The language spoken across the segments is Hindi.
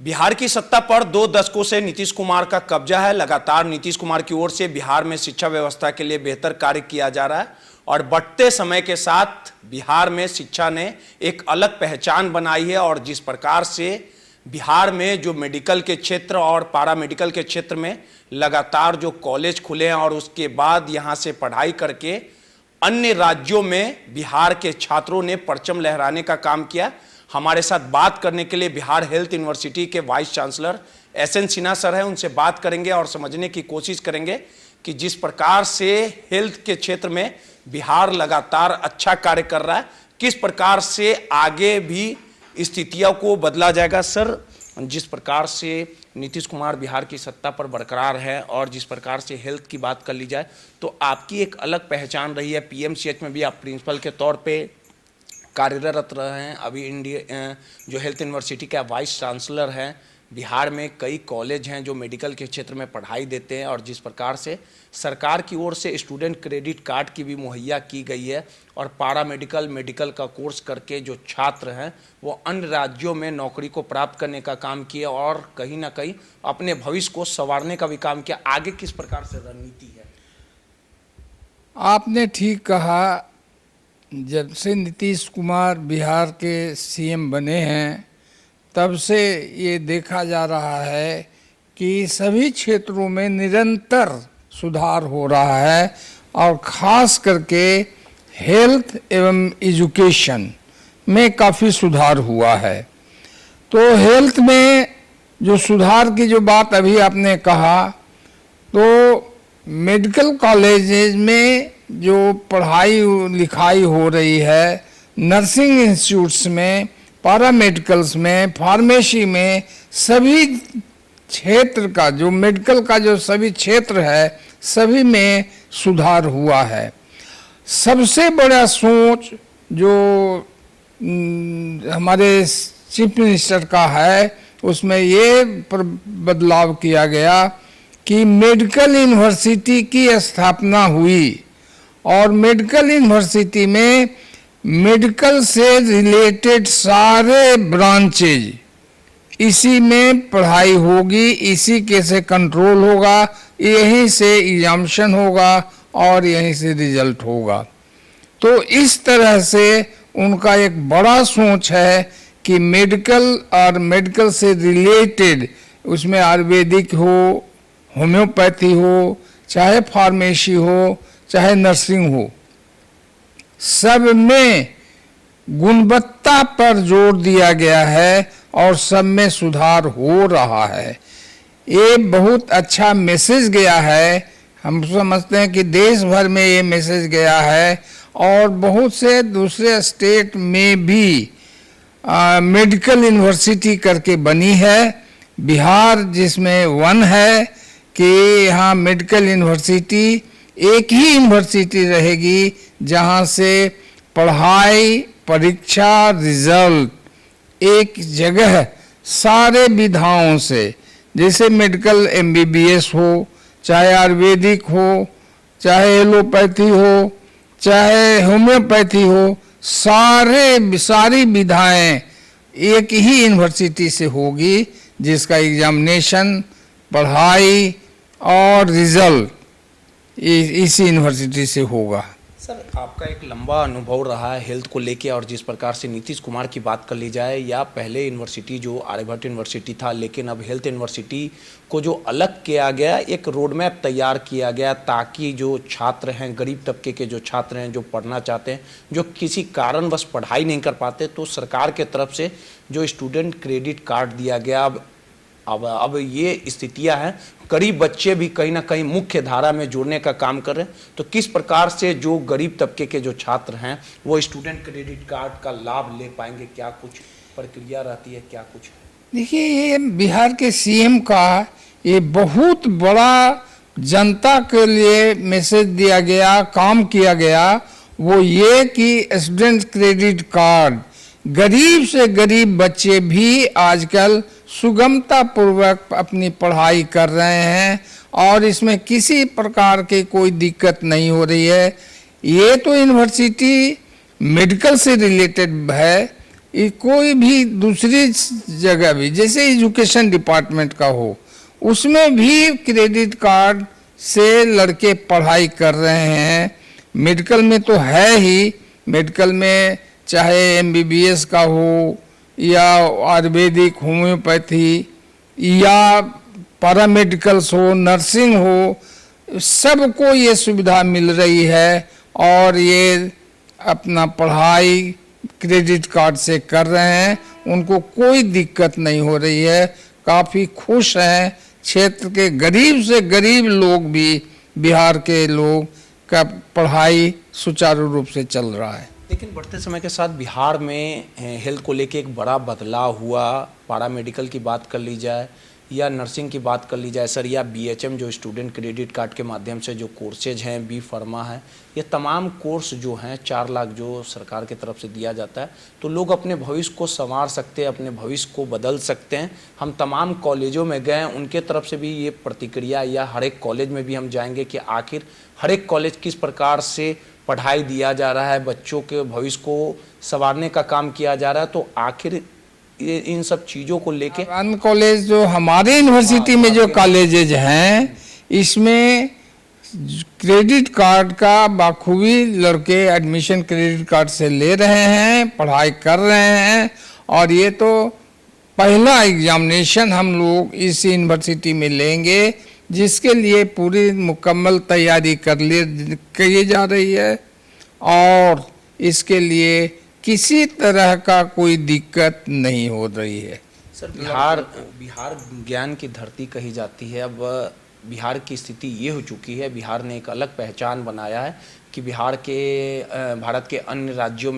बिहार की सत्ता पर 2 दशकों से नीतीश कुमार का कब्जा है। लगातार नीतीश कुमार की ओर से बिहार में शिक्षा व्यवस्था के लिए बेहतर कार्य किया जा रहा है और बढ़ते समय के साथ बिहार में शिक्षा ने एक अलग पहचान बनाई है। और जिस प्रकार से बिहार में जो मेडिकल के क्षेत्र और पारा मेडिकल के क्षेत्र में लगातार जो कॉलेज खुले हैं और उसके बाद यहाँ से पढ़ाई करके अन्य राज्यों में बिहार के छात्रों ने परचम लहराने का काम किया। हमारे साथ बात करने के लिए बिहार हेल्थ यूनिवर्सिटी के vice chancellor S N Sinha sir हैं, उनसे बात करेंगे और समझने की कोशिश करेंगे कि जिस प्रकार से हेल्थ के क्षेत्र में बिहार लगातार अच्छा कार्य कर रहा है, किस प्रकार से आगे भी स्थितियों को बदला जाएगा। सर, जिस प्रकार से नीतीश कुमार बिहार की सत्ता पर बरकरार है और जिस प्रकार से हेल्थ की बात कर ली जाए तो आपकी एक अलग पहचान रही है। पीएमसीएच में भी आप प्रिंसिपल के तौर पे कार्यरत रहे हैं, अभी इंडिया जो हेल्थ यूनिवर्सिटी का वाइस चांसलर हैं। बिहार में कई कॉलेज हैं जो मेडिकल के क्षेत्र में पढ़ाई देते हैं और जिस प्रकार से सरकार की ओर से स्टूडेंट क्रेडिट कार्ड की भी मुहैया की गई है और पारा मेडिकल का कोर्स करके जो छात्र हैं वो अन्य राज्यों में नौकरी को प्राप्त करने का काम किया और कहीं ना कहीं अपने भविष्य को संवारने का भी काम किया। आगे किस प्रकार से रणनीति है? आपने ठीक कहा, जब से नीतीश कुमार बिहार के सीएम बने हैं तब से ये देखा जा रहा है कि सभी क्षेत्रों में निरंतर सुधार हो रहा है और ख़ास करके हेल्थ एवं एजुकेशन में काफ़ी सुधार हुआ है। तो हेल्थ में जो सुधार की जो बात अभी आपने कहा, तो मेडिकल कॉलेजेस में जो पढ़ाई लिखाई हो रही है, नर्सिंग इंस्टीट्यूट्स में, पैरामेडिकल्स में, फार्मेसी में, सभी क्षेत्र का जो मेडिकल का जो सभी क्षेत्र है सभी में सुधार हुआ है। सबसे बड़ा सोच जो हमारे चीफ मिनिस्टर का है उसमें ये बदलाव किया गया कि मेडिकल यूनिवर्सिटी की स्थापना हुई और मेडिकल यूनिवर्सिटी में मेडिकल से रिलेटेड सारे ब्रांचेज इसी में पढ़ाई होगी, इसी के से कंट्रोल होगा, यहीं से एग्जामिनेशन होगा और यहीं से रिजल्ट होगा। तो इस तरह से उनका एक बड़ा सोच है कि मेडिकल और मेडिकल से रिलेटेड उसमें आयुर्वेदिक हो, होम्योपैथी हो, चाहे फार्मेसी हो, चाहे नर्सिंग हो, सब में गुणवत्ता पर जोर दिया गया है और सब में सुधार हो रहा है। ये बहुत अच्छा मैसेज गया है। हम समझते हैं कि देश भर में ये मैसेज गया है और बहुत से दूसरे स्टेट में भी मेडिकल यूनिवर्सिटी करके बनी है। बिहार जिसमें वन है कि यहाँ मेडिकल यूनिवर्सिटी एक ही यूनिवर्सिटी रहेगी जहाँ से पढ़ाई, परीक्षा, रिजल्ट एक जगह सारे विधाओं से, जैसे मेडिकल एमबीबीएस हो, चाहे आयुर्वेदिक हो, चाहे एलोपैथी हो, चाहे होम्योपैथी हो, सारी विधाएं एक ही यूनिवर्सिटी से होगी जिसका एग्जामिनेशन, पढ़ाई और रिजल्ट इसी यूनिवर्सिटी से होगा। सर, आपका एक लंबा अनुभव रहा है हेल्थ को लेके और जिस प्रकार से नीतीश कुमार की बात कर ली जाए या पहले यूनिवर्सिटी जो आर्यभट्ट यूनिवर्सिटी था, लेकिन अब हेल्थ यूनिवर्सिटी को जो अलग किया गया, एक रोड मैप तैयार किया गया ताकि जो छात्र हैं, गरीब तबके के जो छात्र हैं जो पढ़ना चाहते हैं, जो किसी कारणवश पढ़ाई नहीं कर पाते, तो सरकार के तरफ से जो स्टूडेंट क्रेडिट कार्ड दिया गया। अब ये स्थितियां हैं, गरीब बच्चे भी कहीं ना कहीं मुख्य धारा में जुड़ने का काम कर रहे हैं। तो किस प्रकार से जो गरीब तबके के जो छात्र हैं वो स्टूडेंट क्रेडिट कार्ड का लाभ ले पाएंगे? क्या कुछ प्रक्रिया रहती है, क्या कुछ? देखिए, ये बिहार के सीएम का ये बहुत बड़ा जनता के लिए मैसेज दिया गया, काम किया गया, वो ये कि स्टूडेंट क्रेडिट कार्ड गरीब से गरीब बच्चे भी आजकल सुगमता पूर्वक अपनी पढ़ाई कर रहे हैं और इसमें किसी प्रकार की कोई दिक्कत नहीं हो रही है। ये तो यूनिवर्सिटी मेडिकल से रिलेटेड है कोई भी दूसरी जगह भी, जैसे एजुकेशन डिपार्टमेंट का हो, उसमें भी क्रेडिट कार्ड से लड़के पढ़ाई कर रहे हैं। मेडिकल में तो है ही, मेडिकल में चाहे एमबीबीएस का हो या आयुर्वेदिक, होम्योपैथी या पैरामेडिकल्स हो, नर्सिंग हो, सबको ये सुविधा मिल रही है और ये अपना पढ़ाई क्रेडिट कार्ड से कर रहे हैं। उनको कोई दिक्कत नहीं हो रही है, काफ़ी खुश हैं। क्षेत्र के गरीब से गरीब लोग भी, बिहार के लोग का पढ़ाई सुचारू रूप से चल रहा है। लेकिन बढ़ते समय के साथ बिहार में हेल्थ को लेके एक बड़ा बदलाव हुआ। पारा मेडिकल की बात कर ली जाए या नर्सिंग की बात कर ली जाए सर, या बीएचएम जो स्टूडेंट क्रेडिट कार्ड के माध्यम से जो कोर्सेज हैं, बी फार्मा है, ये तमाम कोर्स जो हैं 4 लाख जो सरकार की तरफ से दिया जाता है, तो लोग अपने भविष्य को संवार सकते हैं, अपने भविष्य को बदल सकते हैं। हम तमाम कॉलेजों में गए, उनके तरफ से भी ये प्रतिक्रिया, या हर एक कॉलेज में भी हम जाएंगे कि आखिर हर एक कॉलेज किस प्रकार से पढ़ाई दिया जा रहा है, बच्चों के भविष्य को संवारने का काम किया जा रहा है। तो आखिर ये इन सब चीज़ों को लेके अन्य कॉलेज जो हमारे यूनिवर्सिटी में जो कॉलेजेज हैं, इसमें क्रेडिट कार्ड का बाखूबी लड़के एडमिशन क्रेडिट कार्ड से ले रहे हैं, पढ़ाई कर रहे हैं। और ये तो पहला एग्जामिनेशन हम लोग इस यूनिवर्सिटी में लेंगे, जिसके लिए पूरी मुकम्मल तैयारी की जा रही है और इसके लिए किसी तरह का कोई दिक्कत नहीं हो रही है। सर, बिहार ज्ञान की धरती कही जाती है। अब बिहार की स्थिति ये हो चुकी है, बिहार ने एक अलग पहचान बनाया है कि बिहार के भारत के अन्य राज्यों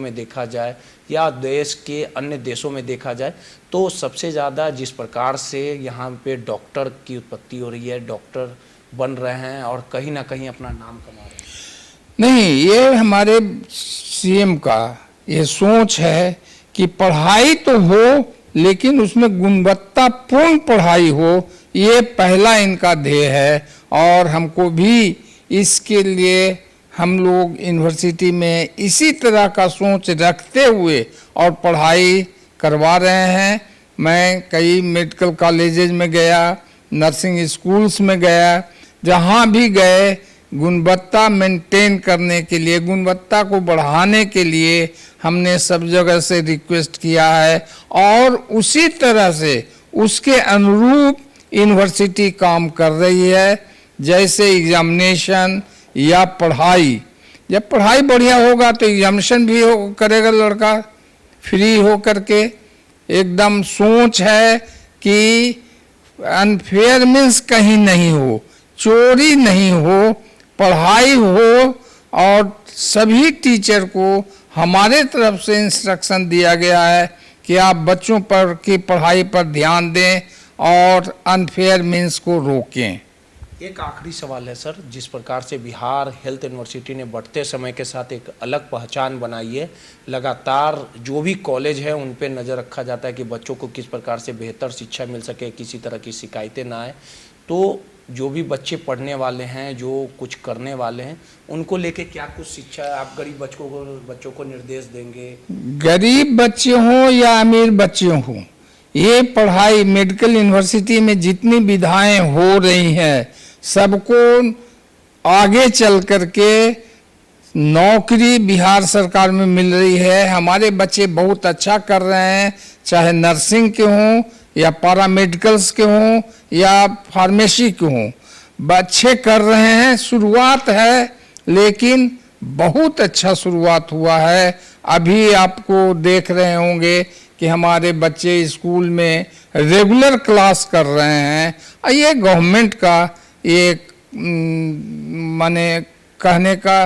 में देखा जाए या देश के अन्य देशों में देखा जाए, तो सबसे ज़्यादा जिस प्रकार से यहाँ पे डॉक्टर की उत्पत्ति हो रही है, डॉक्टर बन रहे हैं और कहीं ना कहीं अपना नाम कमा रहे हैं। नहीं, ये हमारे सीएम का ये सोच है कि पढ़ाई तो हो, लेकिन उसमें गुणवत्तापूर्ण पढ़ाई हो, ये पहला इनका ध्येय है। और हमको भी इसके लिए हम लोग यूनिवर्सिटी में इसी तरह का सोच रखते हुए और पढ़ाई करवा रहे हैं। मैं कई मेडिकल कॉलेजेज में गया, नर्सिंग स्कूल्स में गया, जहाँ भी गए गुणवत्ता मेंटेन करने के लिए, गुणवत्ता को बढ़ाने के लिए हमने सब जगह से रिक्वेस्ट किया है और उसी तरह से उसके अनुरूप यूनिवर्सिटी काम कर रही है। जैसे एग्जामिनेशन या पढ़ाई, जब पढ़ाई बढ़िया होगा तो एग्जामिनेशन भी करेगा लड़का फ्री हो करके। एकदम सोच है कि अनफेयर मीन्स कहीं नहीं हो, चोरी नहीं हो, पढ़ाई हो। और सभी टीचर को हमारे तरफ से इंस्ट्रक्शन दिया गया है कि आप बच्चों पर की पढ़ाई पर ध्यान दें और अनफेयर मीन्स को रोकें। एक आखिरी सवाल है सर, जिस प्रकार से बिहार हेल्थ यूनिवर्सिटी ने बढ़ते समय के साथ एक अलग पहचान बनाई है, लगातार जो भी कॉलेज है उन पे नज़र रखा जाता है कि बच्चों को किस प्रकार से बेहतर शिक्षा मिल सके, किसी तरह की शिकायतें ना आए, तो जो भी बच्चे पढ़ने वाले हैं, जो कुछ करने वाले हैं, उनको लेके क्या कुछ शिक्षा आप गरीब बच्चों को निर्देश देंगे? गरीब बच्चे हों या अमीर बच्चे हों, ये पढ़ाई मेडिकल यूनिवर्सिटी में जितनी विधाएं हो रही हैं, सबको आगे चल करके नौकरी बिहार सरकार में मिल रही है। हमारे बच्चे बहुत अच्छा कर रहे हैं, चाहे नर्सिंग के हों या पैरामेडिकल्स के हों या फार्मेसी के हों, अच्छे कर रहे हैं। शुरुआत है, लेकिन बहुत अच्छा शुरुआत हुआ है। अभी आपको देख रहे होंगे कि हमारे बच्चे स्कूल में रेगुलर क्लास कर रहे हैं। और ये गवर्नमेंट का एक माने कहने का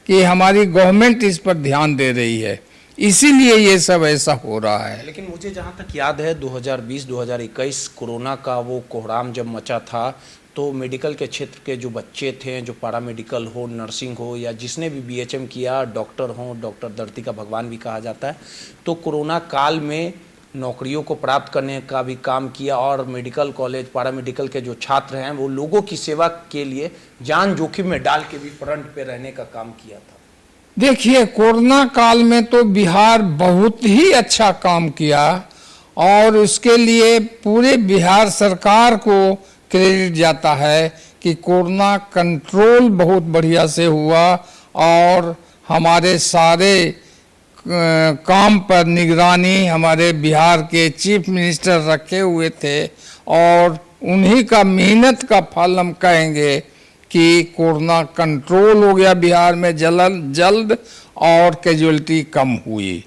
कि हमारी गवर्नमेंट इस पर ध्यान दे रही है, इसीलिए ये सब ऐसा हो रहा है। लेकिन मुझे जहाँ तक याद है 2020-2021 कोरोना का वो कोहराम जब मचा था, तो मेडिकल के क्षेत्र के जो बच्चे थे, जो पैरामेडिकल हो, नर्सिंग हो, या जिसने भी बीएचएम किया, डॉक्टर हो, डॉक्टर धरती का भगवान भी कहा जाता है, तो कोरोना काल में नौकरियों को प्राप्त करने का भी काम किया और मेडिकल कॉलेज पैरामेडिकल के जो छात्र हैं वो लोगों की सेवा के लिए जान जोखिम में डाल के भी फ्रंट पे रहने का काम किया था। देखिए, कोरोना काल में तो बिहार बहुत ही अच्छा काम किया और उसके लिए पूरे बिहार सरकार को क्रेडिट जाता है कि कोरोना कंट्रोल बहुत बढ़िया से हुआ और हमारे सारे काम पर निगरानी हमारे बिहार के चीफ मिनिस्टर रखे हुए थे और उन्हीं का मेहनत का फल हम कहेंगे कि कोरोना कंट्रोल हो गया बिहार में जल्द और कैजुअलिटी कम हुई।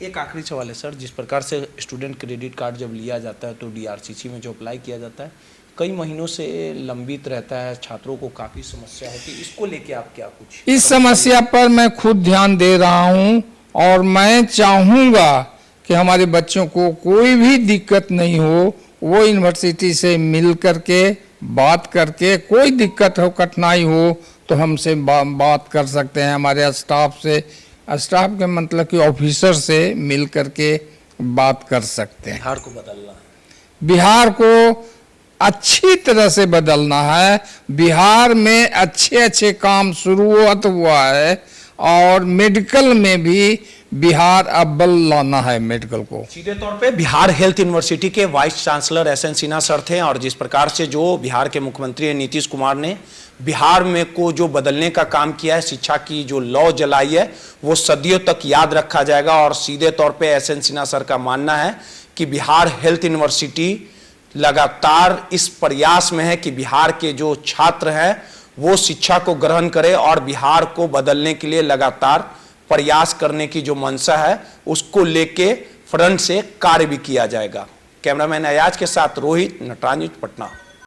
एक आखिरी सवाल है सर, जिस प्रकार से स्टूडेंट क्रेडिट कार्ड जब लिया जाता है तो डीआरसीसी में जो अप्लाई किया जाता है कई महीनों से लंबित रहता है, छात्रों को काफ़ी समस्या होती है, इसको लेके आप क्या कुछ? इस समस्या पर मैं खुद ध्यान दे रहा हूं और मैं चाहूँगा कि हमारे बच्चों को कोई भी दिक्कत नहीं हो, वो यूनिवर्सिटी से मिल करके बात करके कोई दिक्कत हो कठिनाई हो तो हमसे बात कर सकते हैं, हमारे स्टाफ से, स्टाफ के मतलब कि ऑफिसर से मिल करके बात कर सकते हैं। बिहार को बदलना है, बिहार को अच्छी तरह से बदलना है। बिहार में अच्छे अच्छे काम शुरुआत हुआ है और मेडिकल में भी बिहार अव्वल लाना है मेडिकल को। सीधे तौर पे बिहार हेल्थ यूनिवर्सिटी के vice chancellor S N Sinha sir थे और जिस प्रकार से जो बिहार के मुख्यमंत्री नीतीश कुमार ने बिहार में को जो बदलने का काम किया है, शिक्षा की जो लौ जलाई है वो सदियों तक याद रखा जाएगा। और सीधे तौर पे एस एन सिन्हा सर का मानना है कि बिहार हेल्थ यूनिवर्सिटी लगातार इस प्रयास में है कि बिहार के जो छात्र हैं वो शिक्षा को ग्रहण करें और बिहार को बदलने के लिए लगातार प्रयास करने की जो मंशा है उसको लेके फ्रंट से कार्य भी किया जाएगा। कैमरामैन अयाज के साथ रोहित, नटराज न्यूज़, पटना।